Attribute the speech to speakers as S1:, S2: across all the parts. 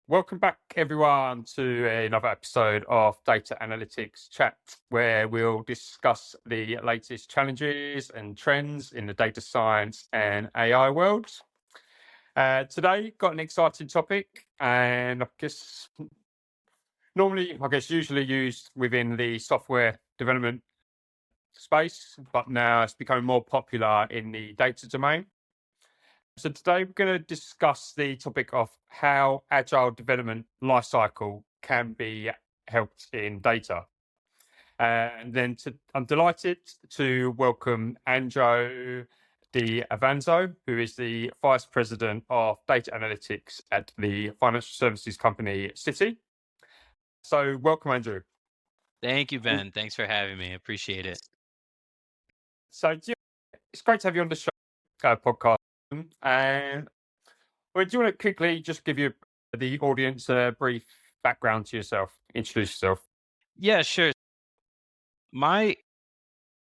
S1: Welcome back, everyone, to another episode of Data Analytics Chat, where we'll discuss the latest challenges and trends in the data science and AI worlds. Today, got an exciting topic, and usually used within the software development space, but now it's becoming more popular in the data domain. So today we're going to discuss the topic of how Agile development lifecycle can be helped in data. I'm delighted to welcome Anjo Di Avanzo, who is the Vice President of Data Analytics at the financial services company Citi. So welcome, Andrew.
S2: Thank you, Ben. Thanks for having me. I appreciate it.
S1: So it's great to have you on the show podcast. And do you want to quickly just give the audience a brief background to yourself, introduce yourself?
S2: Yeah, sure. My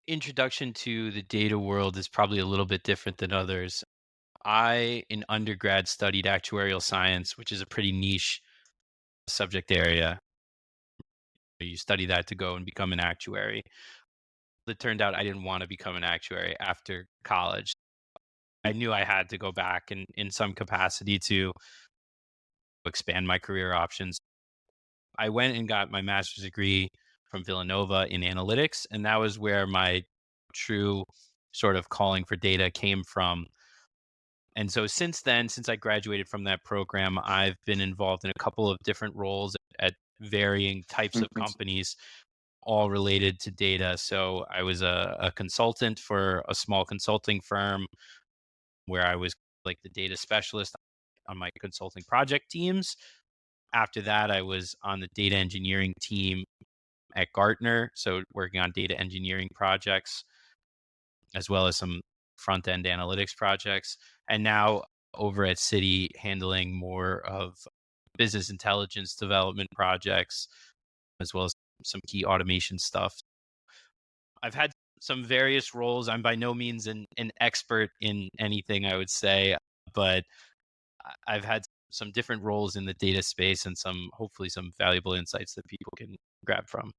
S2: introduction to the data world is probably a little bit different than others. I, in undergrad, studied actuarial science, which is a pretty niche subject area. You study that to go and become an actuary. It turned out I didn't want to become an actuary after college. I knew I had to go back in some capacity to expand my career options. I went and got my master's degree from Villanova in analytics, and that was where my true sort of calling for data came from. And so since then, since I graduated from that program, I've been involved in a couple of different roles at varying types of
S1: Mhm.
S2: companies, all related to data. So I was a consultant for a small consulting firm where I was like the data specialist on my consulting project teams. After that, I was on the data engineering team at Gartner, so working on data engineering projects as well as some front end analytics projects. And now over at Citi, handling more of business intelligence development projects as well as some key automation stuff. I've had some various roles. I'm by no means an expert in anything, I would say, but I've had some different roles in the data space and some hopefully some valuable insights that people can grab from.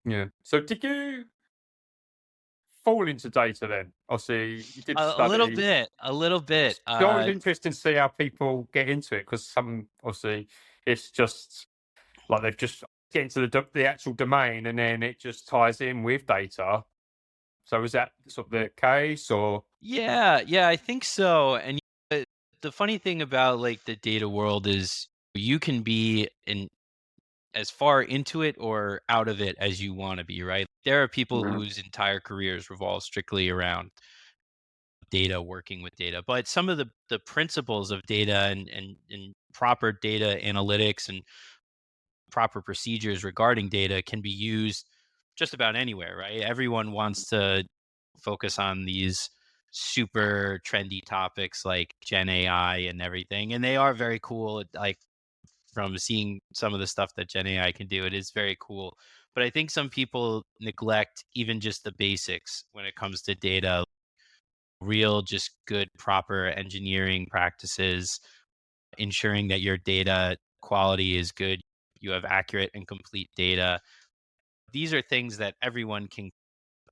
S1: Yeah. So did you fall into data then? Obviously, you did
S2: A little
S1: study.
S2: bit, a little bit.
S1: It's always interesting to see how people get into it because some, obviously, it's just like they've just get into the actual domain and then it just ties in with data. So is that sort of the case or?
S2: Yeah, I think so. And the funny thing about like the data world is you can be in as far into it or out of it as you want to be, right? There are people
S1: Mhm.
S2: whose entire careers revolve strictly around data, working with data. But some of the principles of data and proper data analytics and proper procedures regarding data can be used just about anywhere, right? Everyone wants to focus on these super trendy topics like Gen AI and everything. And they are very cool. Like from seeing some of the stuff that Gen AI can do, it is very cool. But I think some people neglect even just the basics when it comes to data, real, just good, proper engineering practices, ensuring that your data quality is good, you have accurate and complete data. These are things that everyone can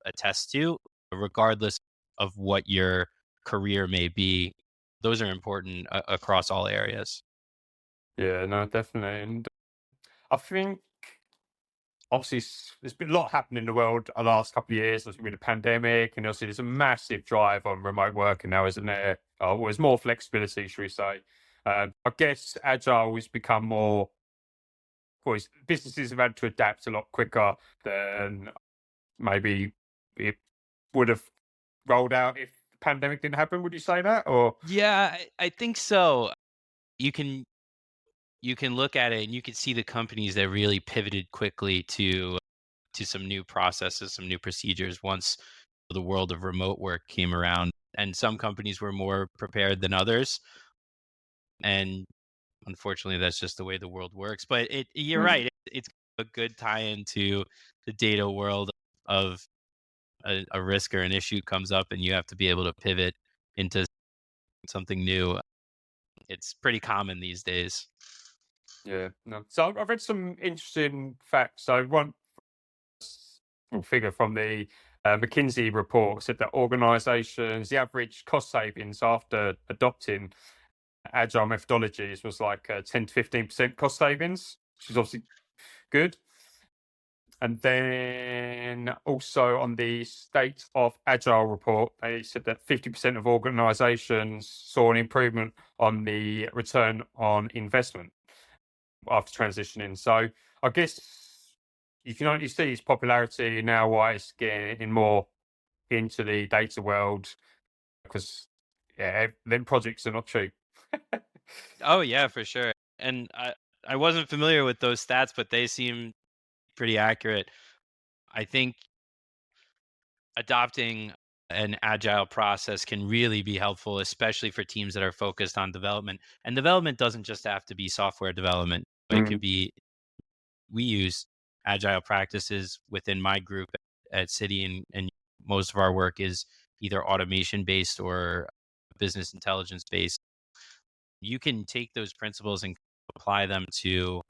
S2: attest to, regardless of what your career may be. Those are important across all areas.
S1: Yeah, no, definitely. And I think obviously there's been a lot happening in the world the last couple of years. There's been a pandemic, and obviously there's a massive drive on remote working now, isn't there? Well, there's more flexibility, should we say? I guess agile has become more. Well, businesses have had to adapt a lot quicker than maybe it would have rolled out if the pandemic didn't happen. Would you say that, or?
S2: Yeah, I think so. You can you can look at it and you can see the companies that really pivoted quickly to some new processes, some new procedures once the world of remote work came around. And some companies were more prepared than others. And unfortunately, that's just the way the world works. But you're
S1: Mm.
S2: right. It's a good tie into the data world of a risk or an issue comes up and you have to be able to pivot into something new. It's pretty common these days.
S1: Yeah. No. So I've read some interesting facts. So one figure from the McKinsey report said that organizations, the average cost savings after adopting agile methodologies was like 10 to 15% cost savings, which is obviously good. And then also on the State of Agile report, they said that 50% of organizations saw an improvement on the return on investment after transitioning. So I guess you can only see its popularity now why it's getting more into the data world because yeah, then projects are not cheap.
S2: Oh yeah, for sure. And I wasn't familiar with those stats, but they seem pretty accurate. I think adopting an agile process can really be helpful, especially for teams that are focused on development. And development doesn't just have to be software development. It could
S1: Mm,
S2: be, we use agile practices within my group at Citi, and most of our work is either automation based or business intelligence based. You can take those principles and apply them to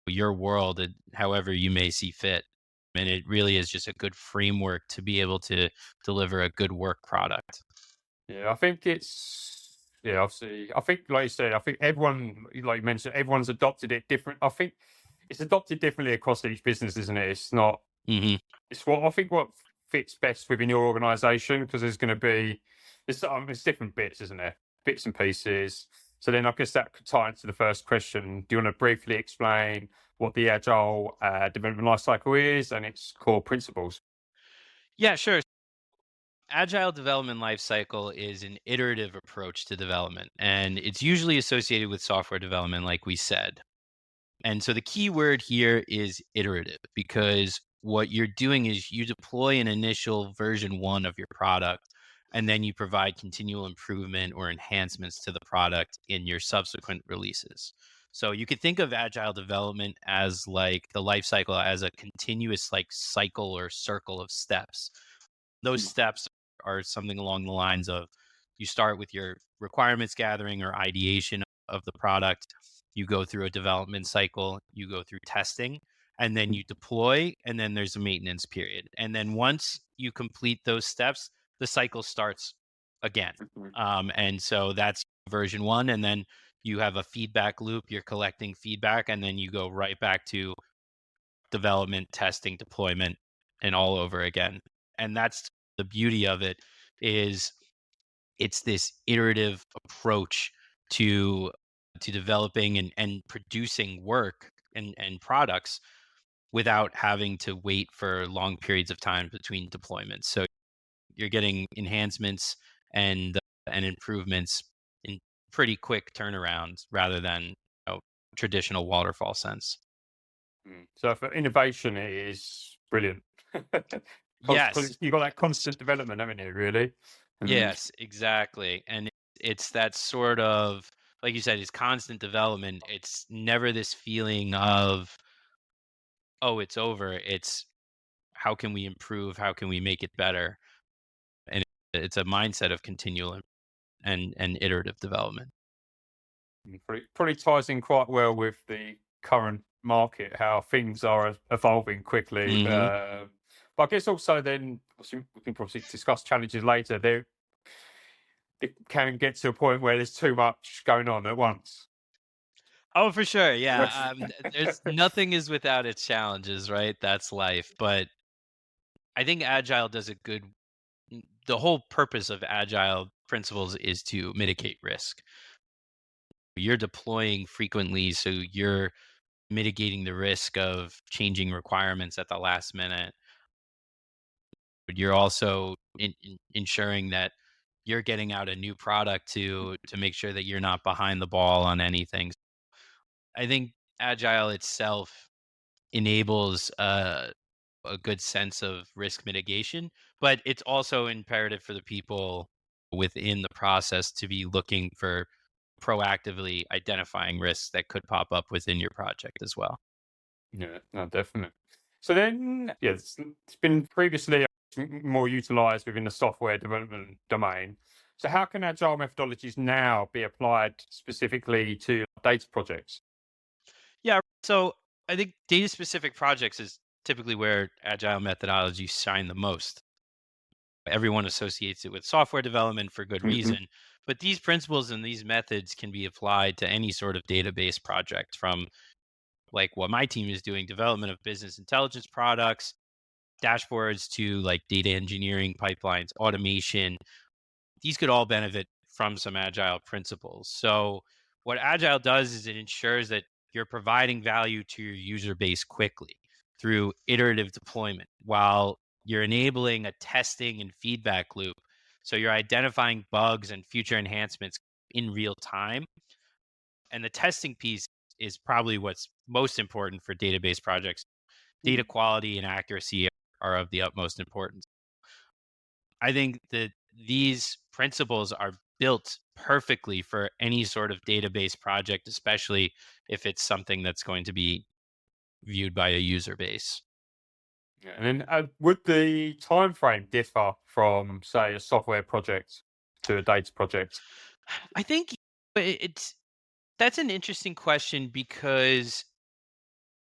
S2: your world and however you may see fit. And it really is just a good framework to be able to deliver a good work product.
S1: yeah, I think it's yeah, obviously I think like you said, I think everyone like you mentioned, everyone's adopted it different. I think it's adopted differently across each business, isn't it? It's not
S2: Hmm.
S1: it's what I think what fits best within your organization because there's going to be there's different bits, isn't there? Bits and pieces. So then I guess that could tie into the first question. Do you want to briefly explain what the agile development lifecycle is and its core principles?
S2: Yeah, sure. Agile development lifecycle is an iterative approach to development, and it's usually associated with software development, like we said. And so the key word here is iterative, because what you're doing is you deploy an initial version one of your product, and then you provide continual improvement or enhancements to the product in your subsequent releases. So you could think of agile development as like the life cycle as a continuous like cycle or circle of steps. Those
S1: Mm,
S2: steps are something along the lines of, you start with your requirements gathering or ideation of the product, you go through a development cycle, you go through testing, and then you deploy, and then there's a maintenance period. And then once you complete those steps, the cycle starts again.
S1: mhm,
S2: And so that's version one. And then you have a feedback loop, you're collecting feedback, and then you go right back to development, testing, deployment, and all over again. And that's the beauty of it, is it's this iterative approach to developing and producing work and products without having to wait for long periods of time between deployments. So you're getting enhancements and improvements in pretty quick turnarounds rather than, traditional waterfall sense.
S1: mm. So for innovation, it is brilliant.
S2: Yes.
S1: You got that constant development, haven't you? Really. And
S2: Yes, exactly. And it's that sort of, like you said, it's constant development. It's never this feeling of, oh, it's over. It's, how can we improve? How can we make it better? And it's a mindset of continual and iterative development.
S1: probably ties in quite well with the current market, how things are evolving quickly.
S2: Hmm.
S1: But I guess also then obviously, we can probably discuss challenges later. There it can get to a point where there's too much going on at once.
S2: Oh, for sure. Yeah. There's nothing is without its challenges, right? That's life. But I think Agile does a good, the whole purpose of Agile principles is to mitigate risk. You're deploying frequently, so you're mitigating the risk of changing requirements at the last minute. But you're also ensuring that you're getting out a new product to make sure that you're not behind the ball on anything. I think Agile itself enables a good sense of risk mitigation, but it's also imperative for the people within the process to be looking for proactively identifying risks that could pop up within your project as well.
S1: Yeah, no, definitely. So then, yeah, it's been previously more utilized within the software development domain. So how can agile methodologies now be applied specifically to data projects?
S2: So I think data specific projects is typically where agile methodologies shine the most. Everyone associates it with software development for good
S1: Hmm.
S2: reason. But these principles and these methods can be applied to any sort of database project, from like what my team is doing, development of business intelligence products, dashboards, to like data engineering pipelines, automation. These could all benefit from some agile principles. So what agile does is it ensures that you're providing value to your user base quickly through iterative deployment, while you're enabling a testing and feedback loop. So you're identifying bugs and future enhancements in real time. And the testing piece is probably what's most important for database projects. Data quality and accuracy are of the utmost importance. I think that these principles are built perfectly for any sort of database project, especially if it's something that's going to be viewed by a user base.
S1: Yeah, and then would the time frame differ from, say, a software project to a data project?
S2: I think it's that's an interesting question, because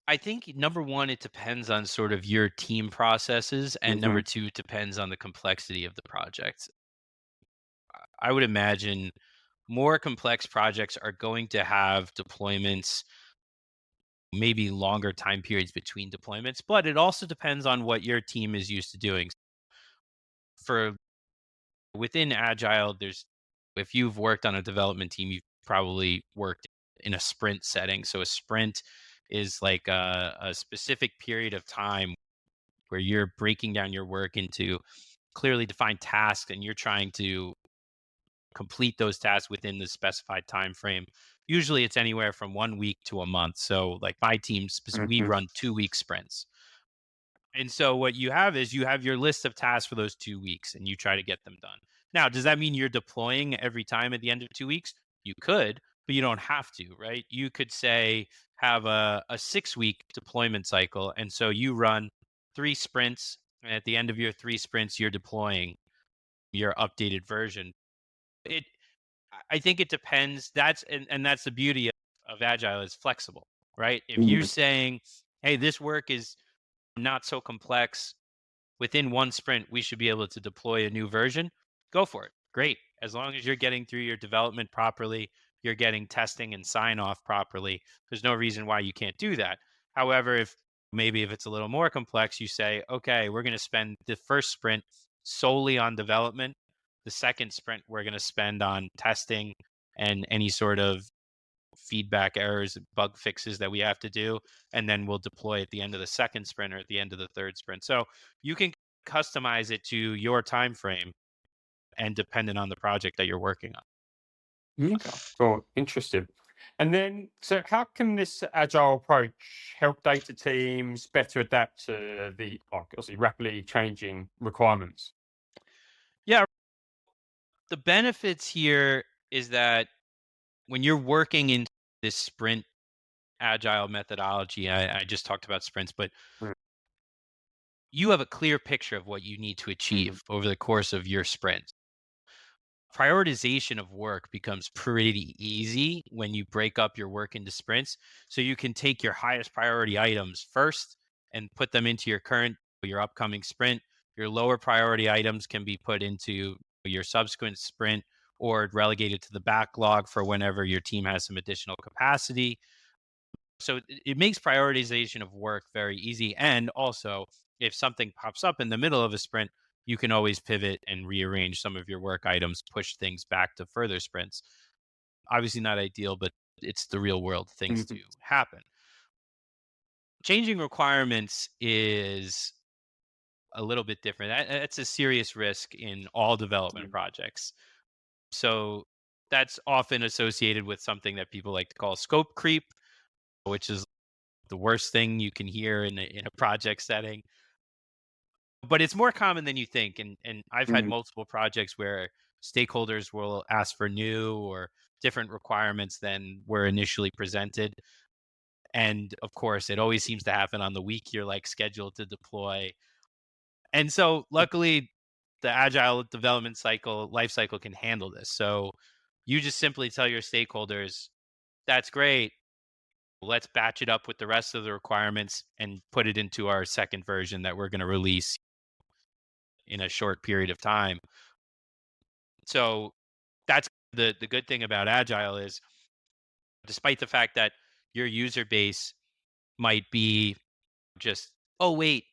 S2: I think number one, it depends on sort of your team processes, and number
S1: Hmm.
S2: two, it depends on the complexity of the project. I would imagine more complex projects are going to have deployments, maybe longer time periods between deployments, but it also depends on what your team is used to doing. For within Agile, there's if you've worked on a development team, you've probably worked in a sprint setting. So a sprint is like a specific period of time where you're breaking down your work into clearly defined tasks, and you're trying to complete those tasks within the specified time frame. Usually it's anywhere from 1 week to a month. So like my team, we
S1: Hmm.
S2: run 2 week sprints. And so what you have is you have your list of tasks for those 2 weeks, and you try to get them done. Now, does that mean you're deploying every time at the end of 2 weeks? You could, but you don't have to, right? You could say have a 6 week deployment cycle. And so you run 3 sprints. And at the end of your 3 sprints, you're deploying your updated version. It I think it depends. And that's the beauty of Agile, is flexible, right? If you're
S1: Hmm.
S2: saying, hey, this work is not so complex, within one sprint, we should be able to deploy a new version. Go for it. Great. As long as you're getting through your development properly, you're getting testing and sign off properly. There's no reason why you can't do that. However, if it's a little more complex, you say, okay, we're going to spend the first sprint solely on development. The second sprint, we're going to spend on testing and any sort of feedback errors, bug fixes that we have to do, and then we'll deploy at the end of the second sprint or at the end of the third sprint. So you can customize it to your time frame and dependent on the project that you're working on.
S1: Okay, cool, interesting. And then, so how can this agile approach help data teams better adapt to the, like, obviously rapidly changing requirements?
S2: Yeah, the benefits here is that when you're working in this sprint agile methodology, I just talked about sprints, but you have a clear picture of what you need to
S1: Mm-hmm.
S2: achieve over the course of your sprint. Prioritization of work becomes pretty easy when you break up your work into sprints. So you can take your highest priority items first and put them into your upcoming sprint. Your lower priority items can be put into your subsequent sprint, or relegated to the backlog for whenever your team has some additional capacity. So it makes prioritization of work very easy. And also, if something pops up in the middle of a sprint, you can always pivot and rearrange some of your work items, push things back to further sprints. Obviously, not ideal, but it's the real world things to
S1: Hmm.
S2: happen. Changing requirements is a little bit different. That's a serious risk in all development projects. So that's often associated with something that people like to call scope creep, which is the worst thing you can hear in a project setting. But it's more common than you think. And I've had
S1: Hmm.
S2: multiple projects where stakeholders will ask for new or different requirements than were initially presented. And of course, it always seems to happen on the week you're like scheduled to deploy. And so luckily, the agile development cycle, life cycle, can handle this. So you just simply tell your stakeholders, that's great. let's batch it up with the rest of the requirements and put it into our second version that we're going to release in a short period of time. So that's the good thing about Agile is, despite the fact that your user base might be just, oh, wait,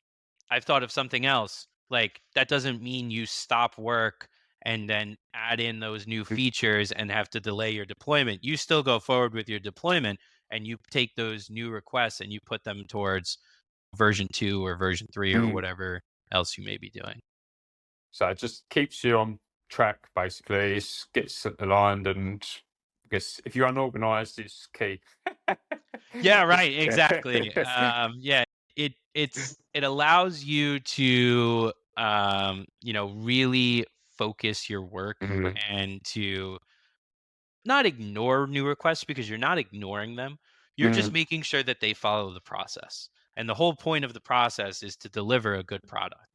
S2: I've thought of something else. Like, that doesn't mean you stop work and then add in those new features and have to delay your deployment. You still go forward with your deployment and you take those new requests and you put them towards version 2 or version 3 or
S1: Mm.
S2: whatever else you may be doing.
S1: So it just keeps you on track, basically. It gets aligned, and I guess if you're unorganized, it's key.
S2: Yeah, right.
S1: Yeah.
S2: Exactly. Yeah, it allows you to really focus your work
S1: Mhm.
S2: and to not ignore new requests, because you're not ignoring them. You're just
S1: Mm.
S2: making sure that they follow the process. And the whole point of the process is to deliver a good product.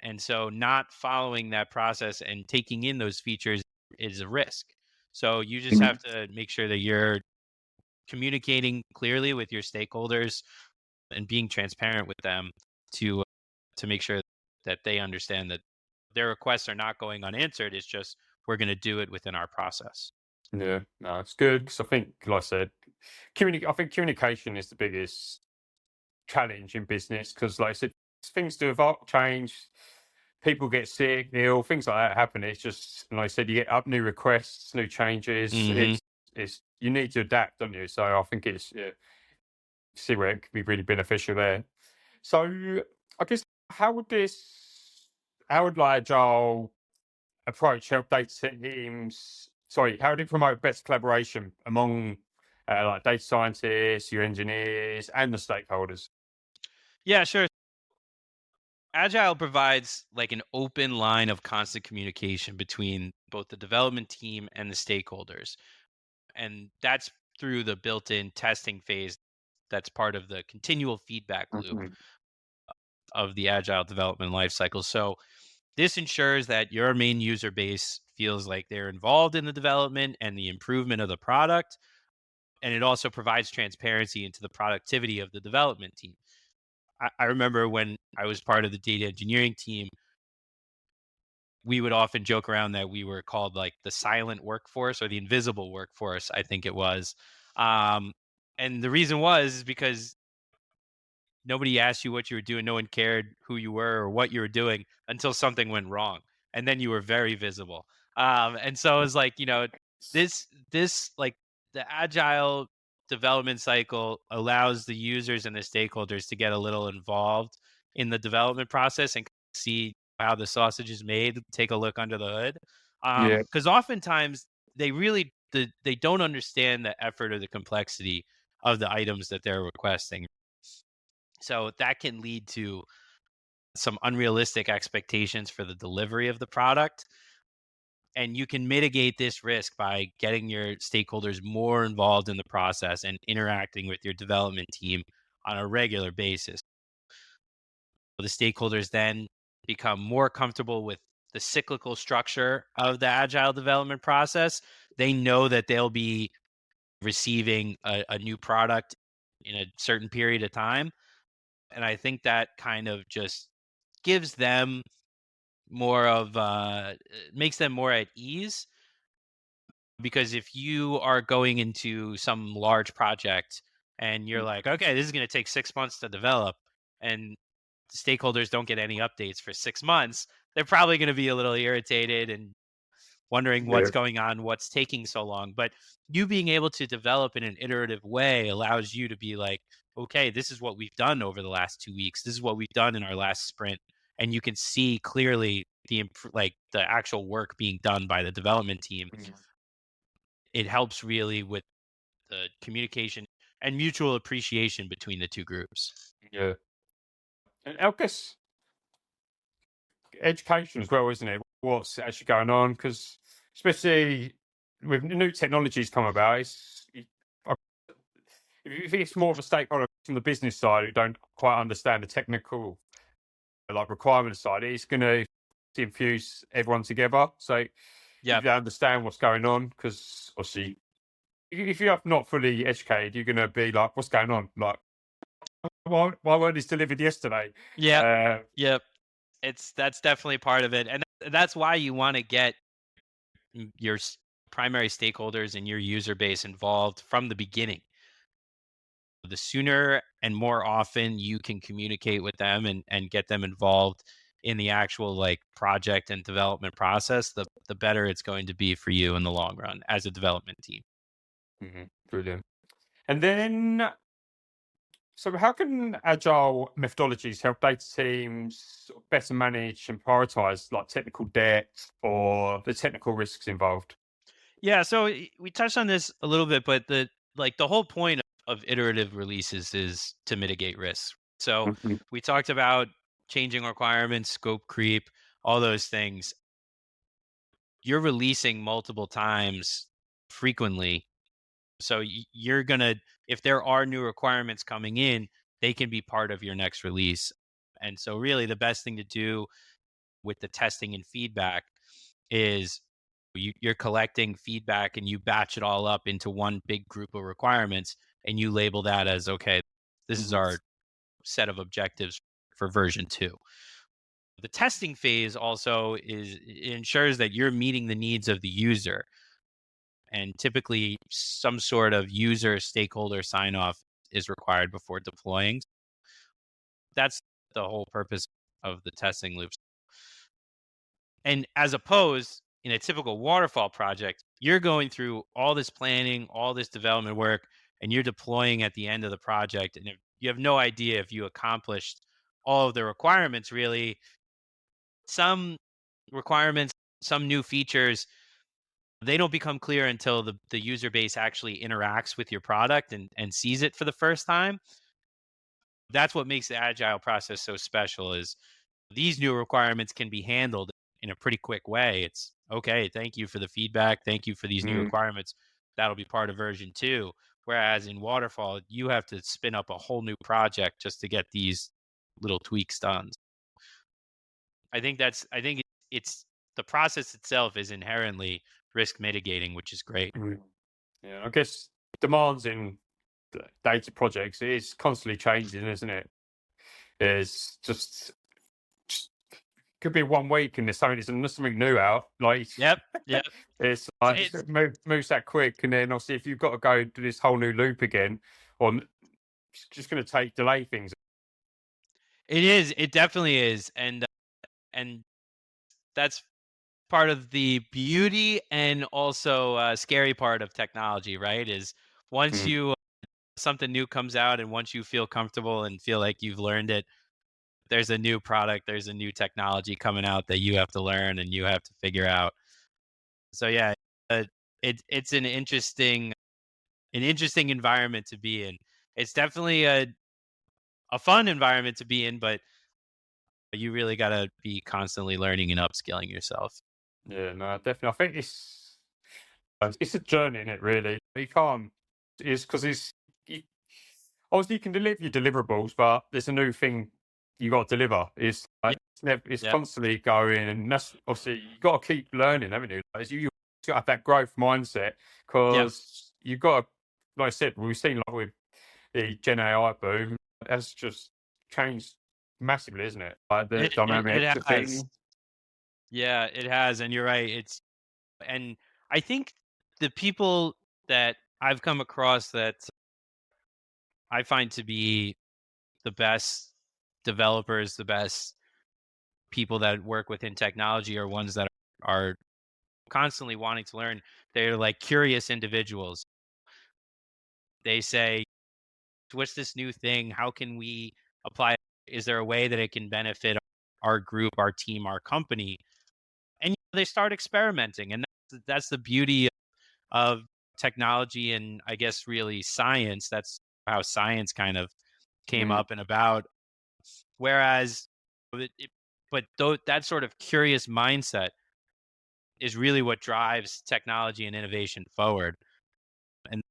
S2: And so not following that process and taking in those features is a risk. So you just have
S1: Mhm.
S2: to make sure that you're communicating clearly with your stakeholders and being transparent with them to make sure that they understand that their requests are not going unanswered. It's just we're going to do it within our process.
S1: Yeah, no, it's good because I think, like I said, I think communication is the biggest challenge in business because, like I said, things do evolve, change. People get sick, ill, things like that happen. It's just, like I said, you get up new requests, new changes.
S2: Hmm.
S1: It's you need to adapt, don't you? So I think it's, yeah, see where it could be really beneficial there. So I guess how would like Agile approach help data teams? Sorry, how do you promote best collaboration among like data scientists, your engineers, and the stakeholders?
S2: Yeah, sure. Agile provides like an open line of constant communication between both the development team and the stakeholders. And that's through the built in testing phase that's part of the continual feedback loop
S1: Mhm.
S2: of the Agile development lifecycle. So this ensures that your main user base feels like they're involved in the development and the improvement of the product. And it also provides transparency into the productivity of the development team. I remember when I was part of the data engineering team, we would often joke around that we were called like the silent workforce or the invisible workforce, I think it was. Um, and the reason was because nobody asked you what you were doing. No one cared who you were or what you were doing until something went wrong, and then you were very visible. And so it was like, this like the agile development cycle allows the users and the stakeholders to get a little involved in the development process and see how the sausage is made. Take a look under the hood,
S1: Yeah,
S2: because oftentimes they don't understand the effort or the complexity of the items that they're requesting, so that can lead to some unrealistic expectations for the delivery of the product. And you can mitigate this risk by getting your stakeholders more involved in the process and interacting with your development team on a regular basis. The stakeholders then become more comfortable with the cyclical structure of the agile development process. They know that they'll be receiving a new product in a certain period of time. And I think that kind of just gives them more of makes them more at ease, because if you are going into some large project and you're like, okay, this is going to take 6 months to develop, and stakeholders don't get any updates for 6 months, they're probably going to be a little irritated and wondering what's
S1: yeah,
S2: going on, what's taking so long. But you being able to develop in an iterative way allows you to be like, okay, this is what we've done over the last 2 weeks. This is what we've done in our last sprint. And you can see clearly like the actual work being done by the development team. It helps really with the communication and mutual appreciation between the two groups.
S1: yeah. And I guess education as well, isn't it? What's actually going on? Because especially with new technologies come about, if it's more of a stakeholder from the business side who don't quite understand the technical like requirement side, it's going to infuse everyone together. So
S2: Yeah.
S1: if they understand what's going on, because obviously if you're not fully educated, you're gonna be like, "What's going on?" Like, why weren't this delivered yesterday?
S2: Yep.
S1: Uh,
S2: Yep. That's definitely part of it. And that's why you want to get your primary stakeholders and your user base involved from the beginning. The sooner and more often you can communicate with them and get them involved in the actual like project and development process, the better it's going to be for you in the long run as a development team.
S1: Brilliant. And then, so how can agile methodologies help data teams sort of better manage and prioritize like technical debt or the technical risks involved?
S2: Yeah, so we touched on this a little bit, but the whole point of iterative releases is to mitigate risks. So
S1: Mhm.
S2: we talked about changing requirements, scope creep, all those things. You're releasing multiple times frequently. So you're going to, if there are new requirements coming in, they can be part of your next release. And so, really, the best thing to do with the testing and feedback is you're collecting feedback and you batch it all up into one big group of requirements and you label that as okay, this is
S1: Mhm.
S2: our set of objectives for version 2. The testing phase also it ensures that you're meeting the needs of the user, and typically some sort of user stakeholder sign off is required before deploying. That's the whole purpose of the testing loops. And as opposed in a typical waterfall project, you're going through all this planning, all this development work, and you're deploying at the end of the project. And if you have no idea if you accomplished all of the requirements, really. Some requirements, some new features, they don't become clear until the user base actually interacts with your product and sees it for the first time. That's what makes the agile process so special is these new requirements can be handled in a pretty quick way. It's okay, thank you for the feedback, thank you for these new
S1: Mm,
S2: requirements. That'll be part of version 2. Whereas in waterfall, you have to spin up a whole new project just to get these little tweaks done. I think it's the process itself is inherently risk mitigating, which is great.
S1: mm. Yeah, I guess demands in data projects is constantly changing, isn't it? It's just could be 1 week and there's something new out. Like
S2: Yep. Yep.
S1: it's
S2: So
S1: like moves that quick, and then obviously if you've got to go do this whole new loop again, it's just going to take delay things.
S2: it is. It definitely is, and that's part of the beauty and also scary part of technology, right? Is once
S1: Mm,
S2: you something new comes out and once you feel comfortable and feel like you've learned it, there's a new product, there's a new technology coming out that you have to learn and you have to figure out. So yeah, uh, it's an interesting environment to be in. It's definitely a fun environment to be in, but you really got to be constantly learning and upskilling yourself.
S1: yeah, no, definitely. I think it's a journey in it, really. You can't. It's because you, obviously you can deliver your deliverables, but there's a new thing you got to deliver.
S2: Yep.
S1: It's
S2: Yep.
S1: constantly going, and that's obviously you got to keep learning, haven't you? You got to have that growth mindset
S2: Yep.
S1: because you've got to, like I said, we've seen like with the Gen AI boom, that's just changed massively, isn't it? Like the
S2: It
S1: dynamics of
S2: has.
S1: things.
S2: Yeah, it has, and you're right. And I think the people that I've come across that I find to be the best developers, the best people that work within technology are ones that are constantly wanting to learn. They're like curious individuals. They say, "What's this new thing? How can we apply it? Is there a way that it can benefit our group, our team, our company?" And they start experimenting, and that's the beauty of technology and I guess really science. That's how science kind of came
S1: Mm,
S2: up and about. Whereas, but though that sort of curious mindset is really what drives technology and innovation forward. And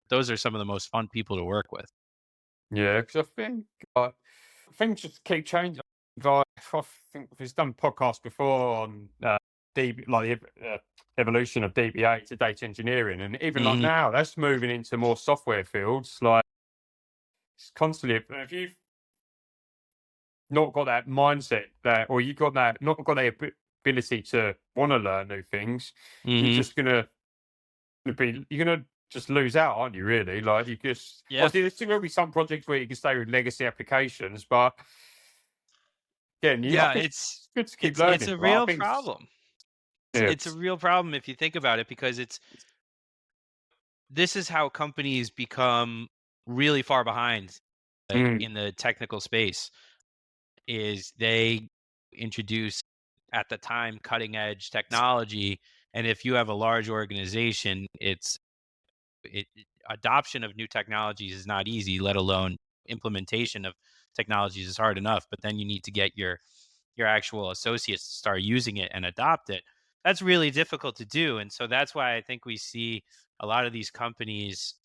S2: those are some of the most fun people to work with.
S1: yeah, because I think things just keep changing. Like, I think we've done podcasts before on like the evolution of DBA to data engineering, and even like
S2: Mhm.
S1: now, that's moving into more software fields. Like it's constantly, if you've not got that mindset that, or you got that, not got the ability to want to learn new things, you're
S2: Mhm.
S1: just you're gonna just lose out, aren't you? Really, like you just
S2: Yeah.
S1: obviously there's still gonna be some projects where you can stay with legacy applications, but again, I
S2: Yeah,
S1: think it's good to keep
S2: it's
S1: learning,
S2: a
S1: right? I
S2: real
S1: think,
S2: problem.
S1: yeah,
S2: It's a real problem if you think about it because this is how companies become really far behind
S1: mm,
S2: in the technical space is they introduce at the time cutting edge technology, and if you have a large organization adoption of new technologies is not easy, let alone implementation of technologies is hard enough, but then you need to get your actual associates to start using it and adopt it. That's really difficult to do, and so that's why I think we see a lot of these companies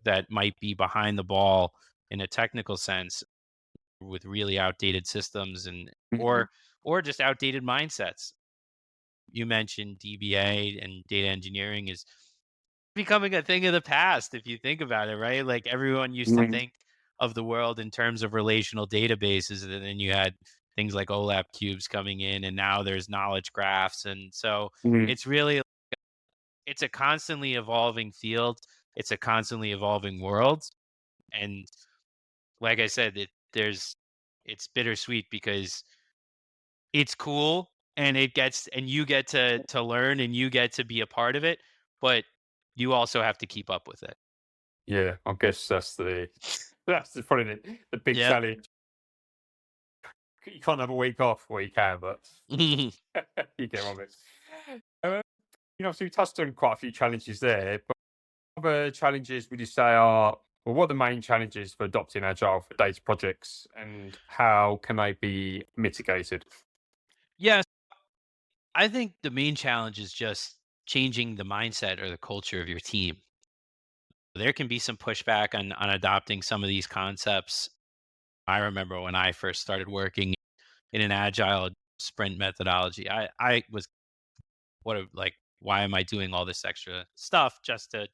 S2: that might be behind the ball in a technical sense with really outdated systems and
S1: mm,
S2: or just outdated mindsets. You mentioned DBA and data engineering is becoming a thing of the past if you think about it, right? Like everyone used to
S1: mm,
S2: think of the world in terms of relational databases, and then you had things like OLAP cubes coming in, and now there's knowledge graphs, and so
S1: mm,
S2: it's really it's a constantly evolving field. It's a constantly evolving world, and like I said, it's bittersweet because it's cool and you get to learn and you get to be a part of it, but you also have to keep up with it.
S1: yeah. I guess probably the big
S2: Yep.
S1: challenge. You can't have a week off, or you can, but you get on it. Uh, so we touched on quite a few challenges there, but other challenges would you say are, well, what are the main challenges for adopting Agile for data projects, and how can they be mitigated?
S2: Yes, I think the main challenge is just changing the mindset or the culture of your team. There can be some pushback on adopting some of these concepts. I remember when I first started working in an agile sprint methodology, I was like, why am I doing all this extra stuff just to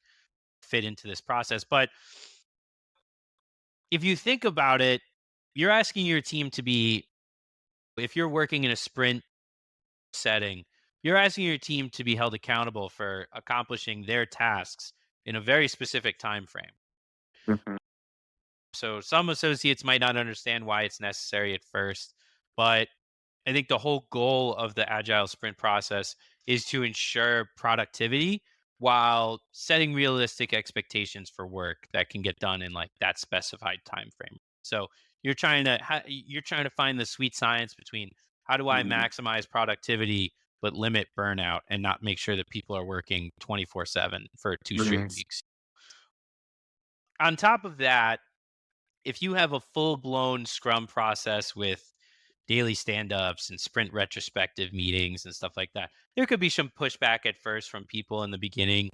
S2: fit into this process? But if you think about it, you're asking your team to be, if you're working in a sprint setting, you're asking your team to be held accountable for accomplishing their tasks in a very specific time frame.
S1: Mhm,
S2: So some associates might not understand why it's necessary at first, but I think the whole goal of the agile sprint process is to ensure productivity while setting realistic expectations for work that can get done in like that specified time frame. So you're trying to find the sweet science between how do I
S1: mhm,
S2: maximize productivity but limit burnout and not make sure that people are working 24/7 for 2 straight
S1: mhm,
S2: weeks. On top of that, if you have a full-blown scrum process with daily stand-ups and sprint retrospective meetings and stuff like that, there could be some pushback at first from people in the beginning.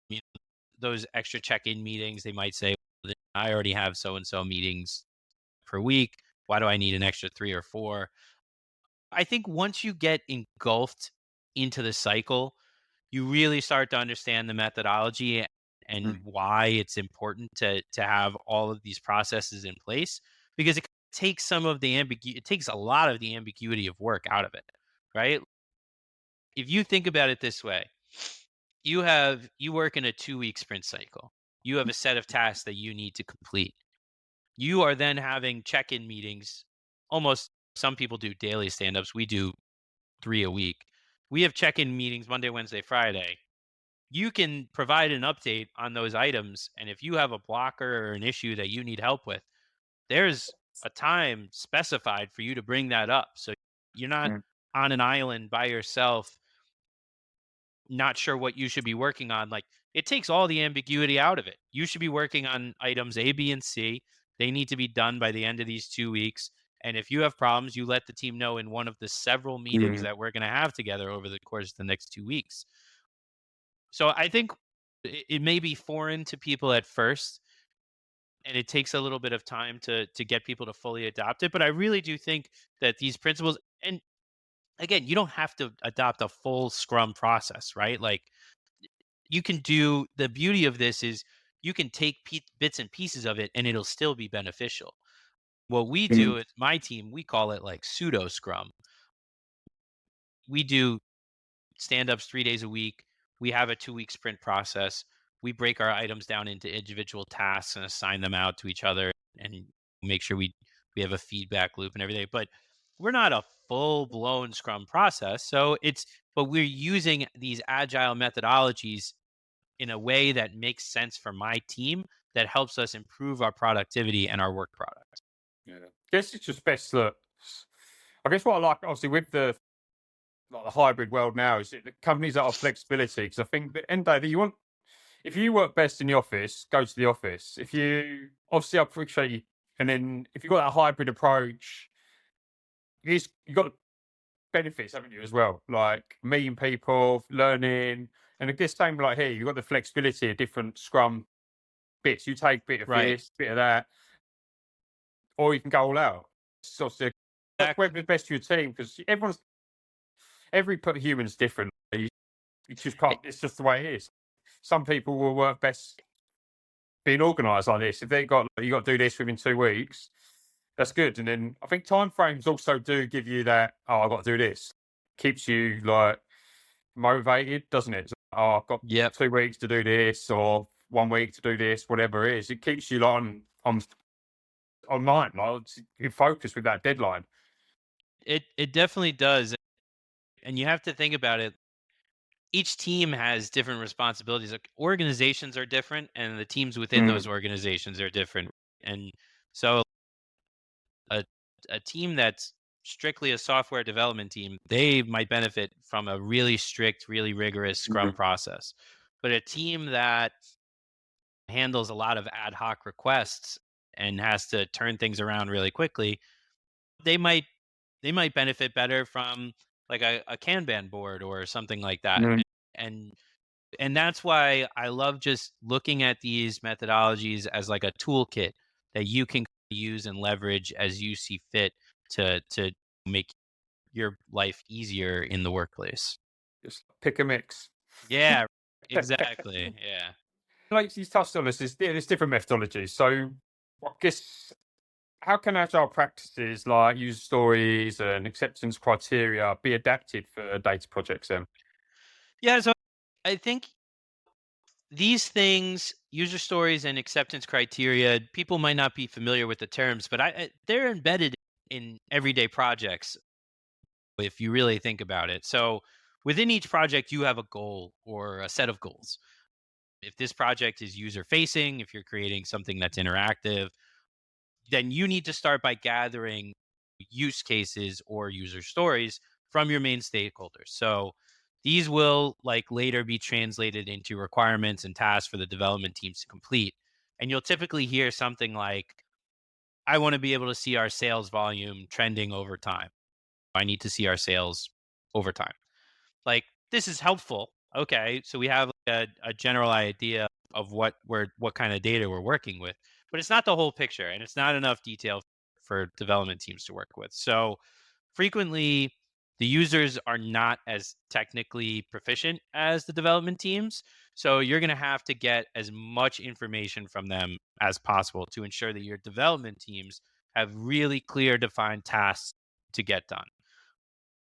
S2: You know, those extra check-in meetings, they might say, I already have so and so meetings per week. Why do I need an extra 3 or 4? I think once you get engulfed into the cycle, you really start to understand the methodology and
S1: mhm,
S2: why it's important to have all of these processes in place because it takes some of the it takes a lot of the ambiguity of work out of it, right? If you think about it this way, you work in a 2-week sprint cycle. You have a set of tasks that you need to complete. You are then having check-in meetings. Almost some people do daily stand-ups. We do 3 a week. We have check-in meetings Monday, Wednesday, Friday. You can provide an update on those items. And if you have a blocker or an issue that you need help with, there's a time specified for you to bring that up. So you're not
S1: mhm,
S2: on an island by yourself, not sure what you should be working on. Like it takes all the ambiguity out of it. You should be working on items A, B, and C. They need to be done by the end of these 2 weeks. And if you have problems, you let the team know in one of the several meetings
S1: mhm,
S2: that we're going to have together over the course of the next 2 weeks. So I think it may be foreign to people at first, and it takes a little bit of time to get people to fully adopt it. But I really do think that these principles, and again, you don't have to adopt a full Scrum process, right? Like you can do the beauty of this is you can take bits and pieces of it and it'll still be beneficial. What we
S1: Mm.
S2: do at my team, we call it like pseudo Scrum. We do stand ups 3 days a week. We have a 2 week sprint process. We break our items down into individual tasks and assign them out to each other and make sure we have a feedback loop and everything. But we're not a full blown Scrum process. So but we're using these agile methodologies in a way that makes sense for my team that helps us improve our productivity and our work product.
S1: Yeah. Guess it's just best that I guess what I like obviously with the like the hybrid world now is that the companies that are flexibility because I think the end of the day you want if you work best in the office, go to the office. If you obviously I appreciate you, and then if you've got that hybrid approach, you've got the benefits, haven't you, as well? Like meeting people, learning, and I guess same like here, you've got the flexibility of different Scrum bits. You take a bit of
S2: Right.
S1: this, bit of that, or you can go all out. So it's whatever's best for your team because human's different. You just can't. It's just the way it is. Some people will work best being organised like this. If they got you got to do this within 2 weeks, that's good. And then I think time frames also do give you that. Oh, I got to do this. Keeps you like motivated, doesn't it? So, oh, I've got
S2: Yep.
S1: 2 weeks to do this, or 1 week to do this, whatever it is. It keeps you like, on online, like you focus with that deadline.
S2: It definitely does. And you have to think about it. Each team has different responsibilities. Like organizations are different and the teams within those
S1: Mm,
S2: organizations are different. And so a a team that's strictly a software development team, they might benefit from a really strict, really rigorous Scrum
S1: mm,
S2: process. But a team that handles a lot of ad hoc requests and has to turn things around really quickly, they might they might benefit better from like a Kanban board or something like that.
S1: mm.
S2: And and that's why I love just looking at these methodologies as like a toolkit that you can use and leverage as you see fit to make your life easier in the workplace.
S1: Just pick a mix.
S2: Yeah, exactly. Yeah.
S1: Like you touched on this, there's different methodologies. So I guess how can agile practices like user stories and acceptance criteria be adapted for data projects then?
S2: Yeah, so I think these things, user stories and acceptance criteria, people might not be familiar with the terms, but they're embedded in everyday projects if you really think about it. So within each project, you have a goal or a set of goals. If this project is user facing, if you're creating something that's interactive, then you need to start by gathering use cases or user stories from your main stakeholders. So these will like later be translated into requirements and tasks for the development teams to complete. And you'll typically hear something like, I want to be able to see our sales volume trending over time. I need to see our sales over time. Like this is helpful. Okay, so we have a general idea of what kind of data we're working with, but it's not the whole picture, and it's not enough detail for development teams to work with. So frequently, the users are not as technically proficient as the development teams. So you're going to have to get as much information from them as possible to ensure that your development teams have really clear defined tasks to get done.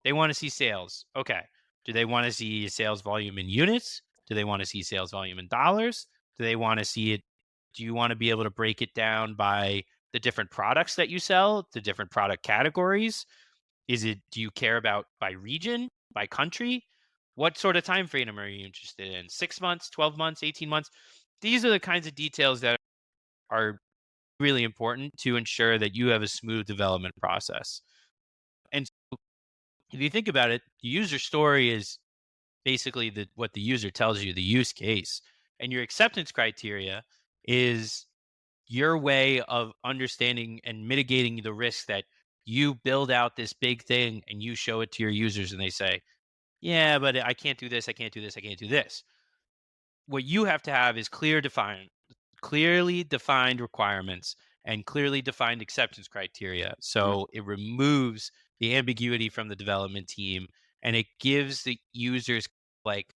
S2: They want to see sales. Okay. Do they want to see sales volume in units? Do they want to see sales volume in dollars? Do they want to see it? Do you want to be able to break it down by the different products that you sell, the different product categories? Do you care about by region, by country? What sort of time frame are you interested in? 6 months, 12 months, 18 months? These are the kinds of details that are really important to ensure that you have a smooth development process. And if you think about it, the user story is basically what the user tells you, the use case. And your acceptance criteria is your way of understanding and mitigating the risk that you build out this big thing and you show it to your users and they say, yeah, but I can't do this, I can't do this, I can't do this. What you have to have is clearly defined requirements and clearly defined acceptance criteria.
S1: Mm.
S2: So it removes the ambiguity from the development team, and it gives the users like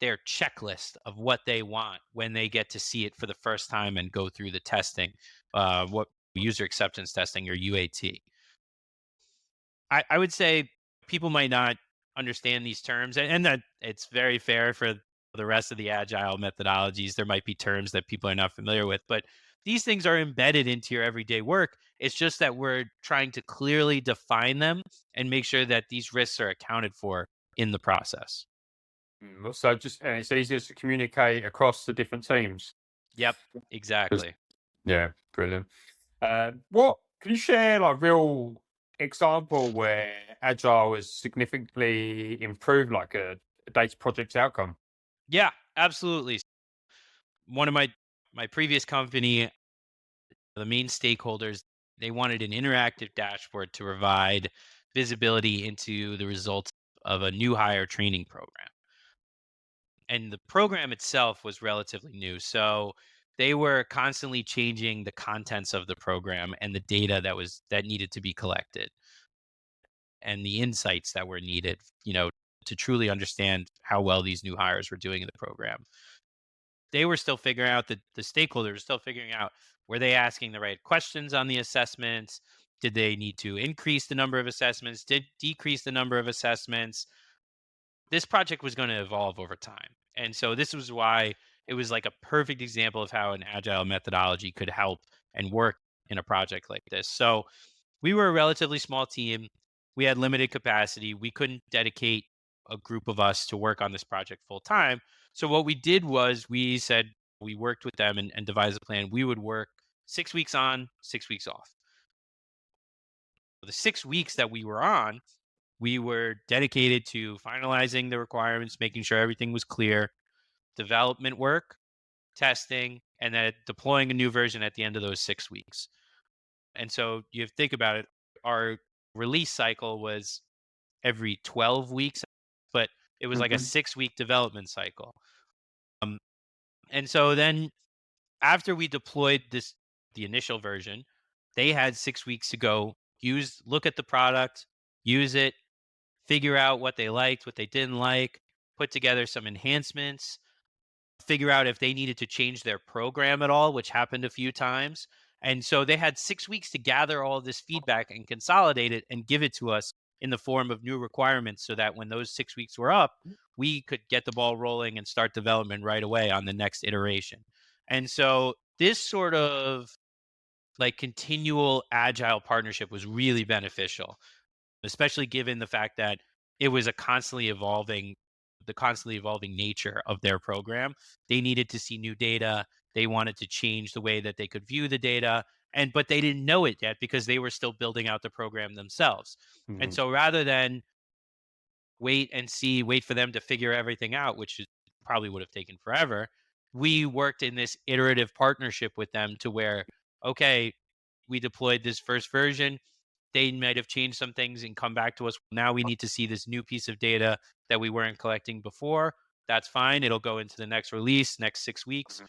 S2: their checklist of what they want when they get to see it for the first time and go through the testing, what user acceptance testing or UAT. I would say people might not understand these terms, and that it's very fair for the rest of the agile methodologies. There might be terms that people are not familiar with, but these things are embedded into your everyday work. It's just that we're trying to clearly define them and make sure that these risks are accounted for in the process.
S1: So just it's easier to communicate across the different teams.
S2: Yep,
S1: 'Cause-
S2: exactly.
S1: yeah, brilliant. What can you share like real example where agile has significantly improved like a data project's outcome?
S2: Yeah, absolutely. One of my previous company, the main stakeholders, they wanted an interactive dashboard to provide visibility into the results of a new hire training program. And the program itself was relatively new. So they were constantly changing the contents of the program and the data that needed to be collected and the insights that were needed, to truly understand how well these new hires were doing in the program. They were still figuring out the stakeholders were still figuring out, were they asking the right questions on the assessments? Did they need to increase the number of assessments? Did decrease the number of assessments? This project was going to evolve over time. And so this was why it was like a perfect example of how an agile methodology could help and work in a project like this. So we were a relatively small team. We had limited capacity. We couldn't dedicate a group of us to work on this project full time. So what we did was we said we worked with them and devised a plan. We would work 6 weeks on, 6 weeks off. The 6 weeks that we were on, we were dedicated to finalizing the requirements, making sure everything was clear, development work, testing, and then deploying a new version at the end of those 6 weeks. And so you think about it, our release cycle was every 12 weeks, but it was like a
S1: Hmm.
S2: 6 week development cycle. Um, and so then after we deployed the initial version, they had 6 weeks to go look at the product, use it, figure out what they liked, what they didn't like, put together some enhancements, figure out if they needed to change their program at all, which happened a few times. And so they had 6 weeks to gather all of this feedback and consolidate it and give it to us in the form of new requirements so that when those 6 weeks were up, we could get the ball rolling and start development right away on the next iteration. And so this sort of like continual agile partnership was really beneficial, especially given the fact that it was the constantly evolving nature of their program. They needed to see new data. They wanted to change the way that they could view the data. But they didn't know it yet because they were still building out the program themselves. And
S1: Hmm.
S2: so rather than wait for them to figure everything out, probably would have taken forever, we worked in this iterative partnership with them to where, okay, we deployed this first version, they might have changed some things and come back to us. Now we need to see this new piece of data that we weren't collecting before. That's fine. It'll go into the next release, next 6 weeks.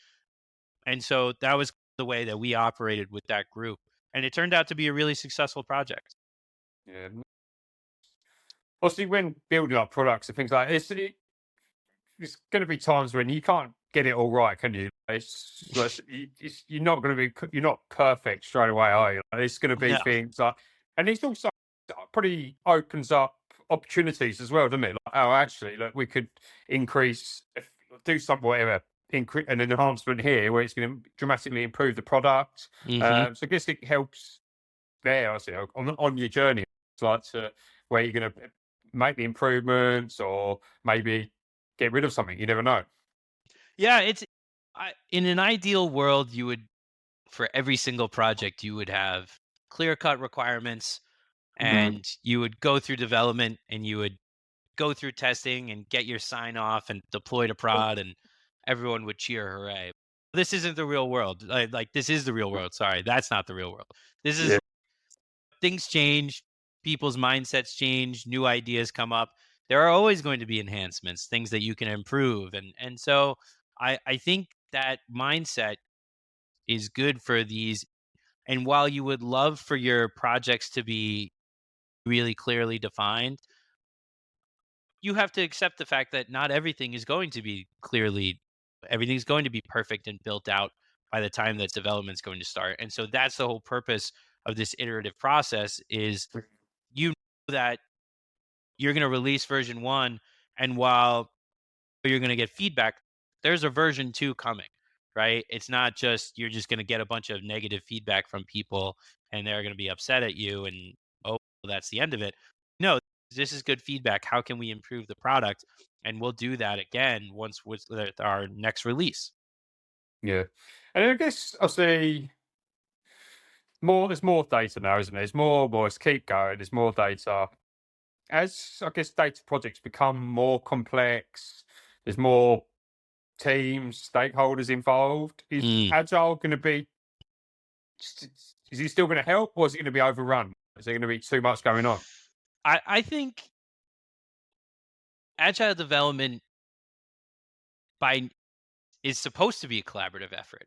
S2: And so that was the way that we operated with that group. And it turned out to be a really successful project.
S1: Yeah. Obviously, when building up products and things like this, there's going to be times when you can't get it all right, can you? You're not going to be you're not perfect straight away, are you? Like, there's going to be
S2: No.
S1: things like, and it's also pretty opens up opportunities as well, doesn't it? Like, oh, actually, look, we could increase, do some whatever, increase an enhancement here where it's going to dramatically improve the product.
S2: Hmm.
S1: So I guess it helps there, I see, on your journey. It's like to where you're going to make the improvements or maybe get rid of something. You never know.
S2: Yeah, in an ideal world, for every single project, you would have clear cut requirements
S1: Mhm.
S2: and you would go through development and you would go through testing and get your sign off and deploy to prod and everyone would cheer hooray. This isn't the real world. Like this is the real world. Sorry, that's not the real world. This is
S1: Yeah.
S2: things change, people's mindsets change, new ideas come up. There are always going to be enhancements, things that you can improve. And so I think that mindset is good for these. And while you would love for your projects to be really clearly defined, you have to accept the fact that not everything is going to be clearly, everything's going to be perfect and built out by the time that development's going to start. And so that's the whole purpose of this iterative process is you know that you're going to release version 1, and while you're going to get feedback, there's a version 2 coming, right? It's not just you're just going to get a bunch of negative feedback from people and they're going to be upset at you and oh, that's the end of it. No, this is good feedback. How can we improve the product? And we'll do that again once with our next release.
S1: Yeah. And I guess I see there's more data now, isn't there? There's more, it's keep going, there's more data. As I guess data projects become more complex, there's more teams, stakeholders involved. Is
S2: Mm.
S1: Agile going to be, is it still going to help or is it going to be overrun? Is there going to be too much going on?
S2: I think agile development by is supposed to be a collaborative effort.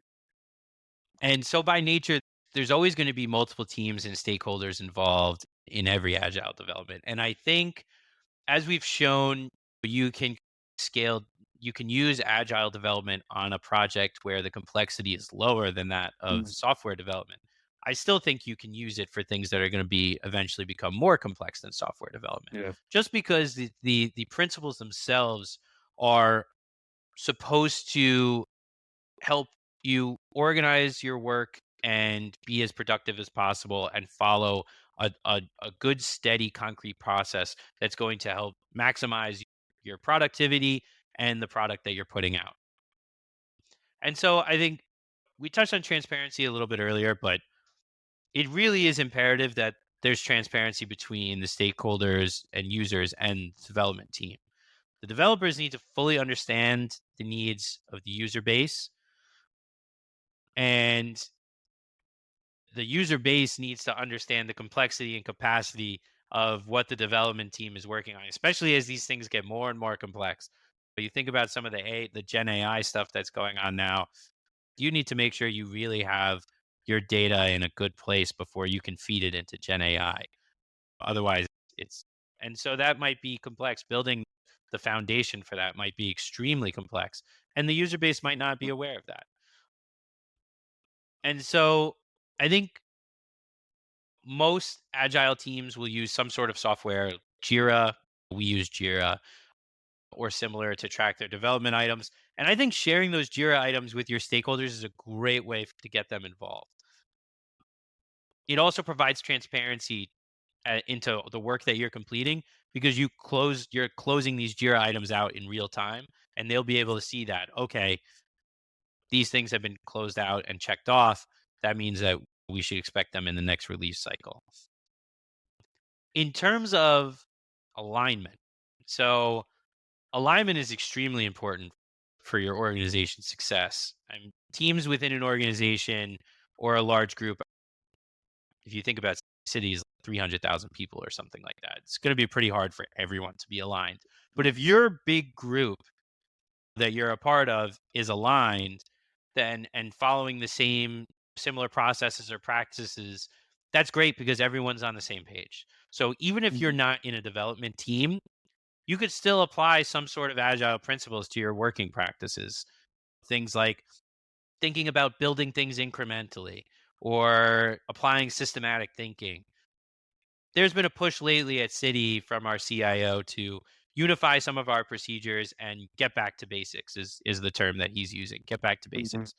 S2: And so by nature, there's always going to be multiple teams and stakeholders involved in every agile development. And I think as we've shown, you can scale, you can use agile development on a project where the complexity is lower than that of
S1: Mm,
S2: software development. I still think you can use it for things that are going to be eventually become more complex than software development.
S1: yeah.
S2: Just because the principles themselves are supposed to help you organize your work and be as productive as possible and follow a good, steady, concrete process that's going to help maximize your productivity and the product that you're putting out. And so I think we touched on transparency a little bit earlier, but it really is imperative that there's transparency between the stakeholders and users and the development team. The developers need to fully understand the needs of the user base, and the user base needs to understand the complexity and capacity of what the development team is working on, especially as these things get more and more complex. But you think about some of the Gen AI stuff that's going on now, you need to make sure you really have your data in a good place before you can feed it into Gen AI. Otherwise, it's and so that might be complex. Building the foundation for that might be extremely complex, and the user base might not be aware of that. And so I think most agile teams will use some sort of software. Jira, we use Jira or similar to track their development items. And I think sharing those Jira items with your stakeholders is a great way to get them involved. It also provides transparency into the work that you're completing because you're closing these Jira items out in real time, and they'll be able to see that okay, these things have been closed out and checked off. That means that we should expect them in the next release cycle. In terms of alignment, so alignment is extremely important for your organization's success. And teams within an organization or a large group, if you think about cities, 300,000 people or something like that, it's going to be pretty hard for everyone to be aligned. But if your big group that you're a part of is aligned, then and following the same similar processes or practices, that's great because everyone's on the same page. So even if you're
S1: Mhm.
S2: not in a development team, you could still apply some sort of agile principles to your working practices. Things like thinking about building things incrementally or applying systematic thinking. There's been a push lately at Citi from our CIO to unify some of our procedures and get back to basics is the term that he's using. Get back to
S1: Mhm.
S2: basics.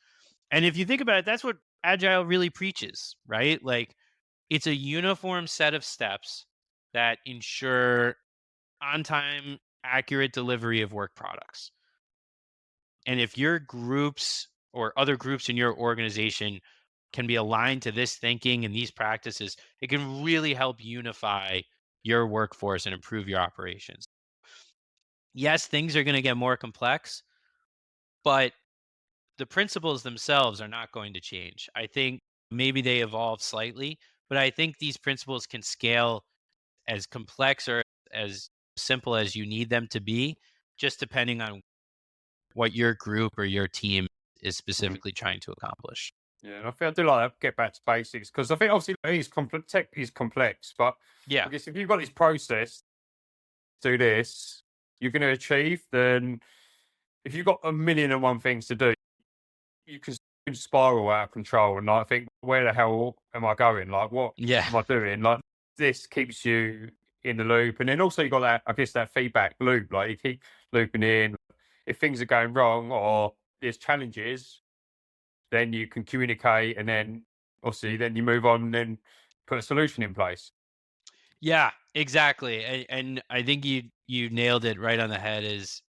S2: And if you think about it, that's what agile really preaches, right? Like it's a uniform set of steps that ensure on time, accurate delivery of work products. And if your groups or other groups in your organization can be aligned to this thinking and these practices, it can really help unify your workforce and improve your operations. Yes, things are going to get more complex, but the principles themselves are not going to change. I think maybe they evolve slightly, but I think these principles can scale as complex or as simple as you need them to be, just depending on what your group or your team is
S1: Mhm.
S2: specifically trying to accomplish.
S1: Yeah, and I think I do like that. Get back to basics because I think obviously it is complex. Tech is complex, but
S2: Yeah.
S1: I guess if you've got this process, do this, you're going to achieve. Then if you've got a million and one things to do, you can spiral out of control. And like, I think, where the hell am I going? Like, what
S2: Yeah.
S1: am I doing? Like, this keeps you in the loop. And then also you got that, I guess, that feedback loop. Like, you keep looping in. If things are going wrong or there's challenges, then you can communicate, and then obviously then you move on and then put a solution in place.
S2: Yeah, exactly. And I think you nailed it right on the head is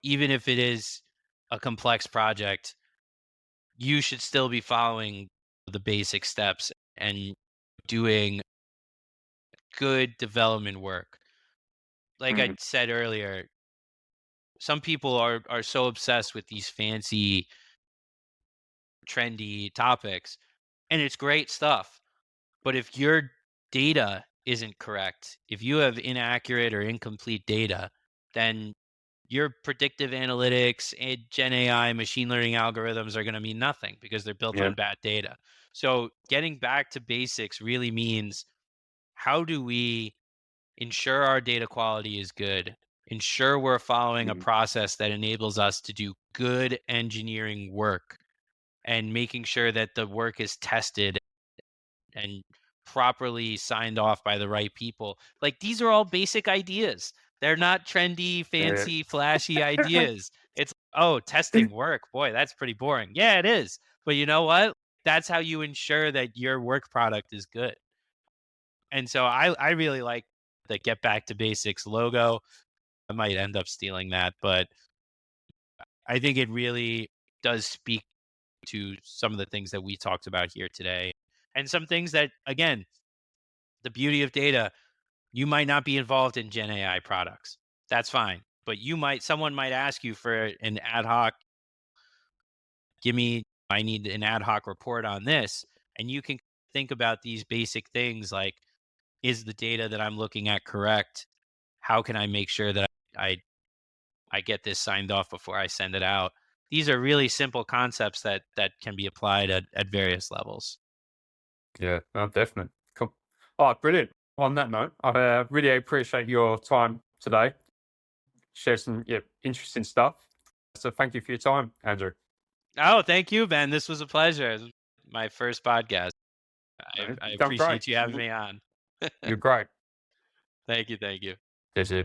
S2: even if it is a complex project, you should still be following the basic steps and doing good development work. Like I
S1: Mm,
S2: said earlier, some people are so obsessed with these fancy, trendy topics, and it's great stuff. But if your data isn't correct, if you have inaccurate or incomplete data, then your predictive analytics and Gen AI machine learning algorithms are going to mean nothing because they're built
S1: yeah.
S2: on bad data. So getting back to basics really means how do we ensure our data quality is good, ensure we're following a
S1: Mm,
S2: process that enables us to do good engineering work, and making sure that the work is tested and properly signed off by the right people. Like these are all basic ideas. They're not trendy,
S1: yeah.
S2: fancy, flashy ideas. It's, oh, testing work. Boy, that's pretty boring. Yeah, it is. But you know what? That's how you ensure that your work product is good. And so I really like the Get Back to Basics logo. I might end up stealing that, but I think it really does speak to some of the things that we talked about here today. And some things that, again, the beauty of data, you might not be involved in Gen AI products. That's fine. But someone might ask you for an ad hoc, I need an ad hoc report on this. And you can think about these basic things like, is the data that I'm looking at correct? How can I make sure that I, I get this signed off before I send it out? These are really simple concepts that can be applied at various levels.
S1: Yeah, no, definitely. Cool. All right, brilliant. On that note, I really appreciate your time today. Share some, yeah, interesting stuff. So thank you for your time, Andrew.
S2: Oh, thank you, Ben. This was a pleasure. This was my first podcast. I
S1: You've done great.
S2: appreciate you having me on.
S1: You're great.
S2: Thank you. Thank you.
S1: Cheers.